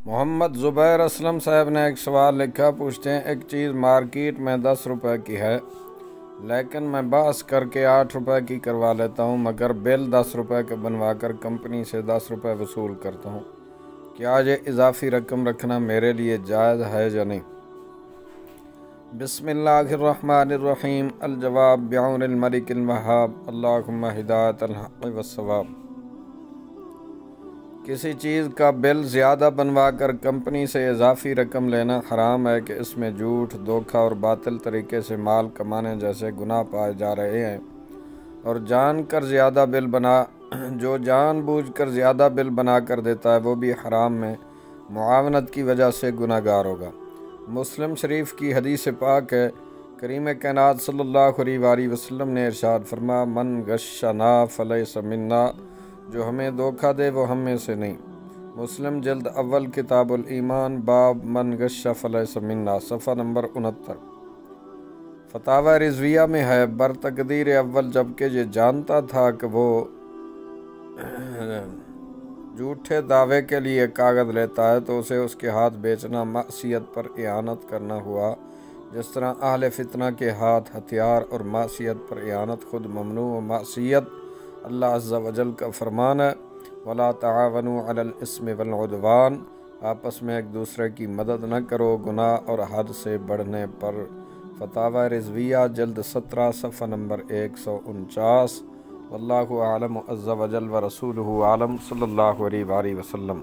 محمد زبیر اسلم صاحب نے ایک سوال لکھا، پوچھتے ہیں ایک چیز مارکیٹ میں 10 روپے کی ہے لیکن میں بحث کر کے 8 روپے کی کروا لیتا ہوں، مگر بل 10 روپے کا بنوا کر کمپنی سے 10 روپے وصول کرتا ہوں، کیا یہ اضافی رقم رکھنا میرے لیے جائز ہے یا نہیں؟ بسم اللہ الرحمن الرحیم۔ الجواب بعون الملک الوہاب، اللہم ہدایت الحق والصواب۔ کسی چیز کا بل زیادہ بنوا کر کمپنی سے اضافی رقم لینا حرام ہے کہ اس میں جھوٹ، دھوکہ اور باطل طریقے سے مال کمانے جیسے گناہ پائے جا رہے ہیں، اور جو جان بوجھ کر زیادہ بل بنا کر دیتا ہے وہ بھی حرام میں معاونت کی وجہ سے گناہ گار ہوگا۔ مسلم شریف کی حدیث پاک ہے، کریم کائنات صلی اللہ علیہ وآلہ وسلم نے ارشاد فرمایا، من غشنا فلیس منا، جو ہمیں دھوکہ دے وہ ہم میں سے نہیں۔ مسلم جلد اول کتاب الایمان، باب من غش فلیس منا، صفحہ نمبر 69۔ فتاوی رضویہ میں ہے، برتقدیر اول جبکہ یہ جانتا تھا کہ وہ جھوٹے دعوے کے لیے کاغذ لیتا ہے تو اسے اس کے ہاتھ بیچنا معصیت پر اعانت کرنا ہوا، جس طرح اہل فتنہ کے ہاتھ ہتھیار اور معصیت پر اعانت خود ممنوع و معصیت اللہ عز و جل کا فرمان ہے، وَلَا تَعَاوَنُوا عَلَى الْإِثْمِ وَالْعُدْوَانِ، آپس میں ایک دوسرے کی مدد نہ کرو گناہ اور حد سے بڑھنے پر۔ فتاوی رضویہ جلد 17 صفحہ نمبر 149۔ واللہ اعلم عز و جل و رسولہ عالم، صلی اللہ علیہ وآلہ وسلم۔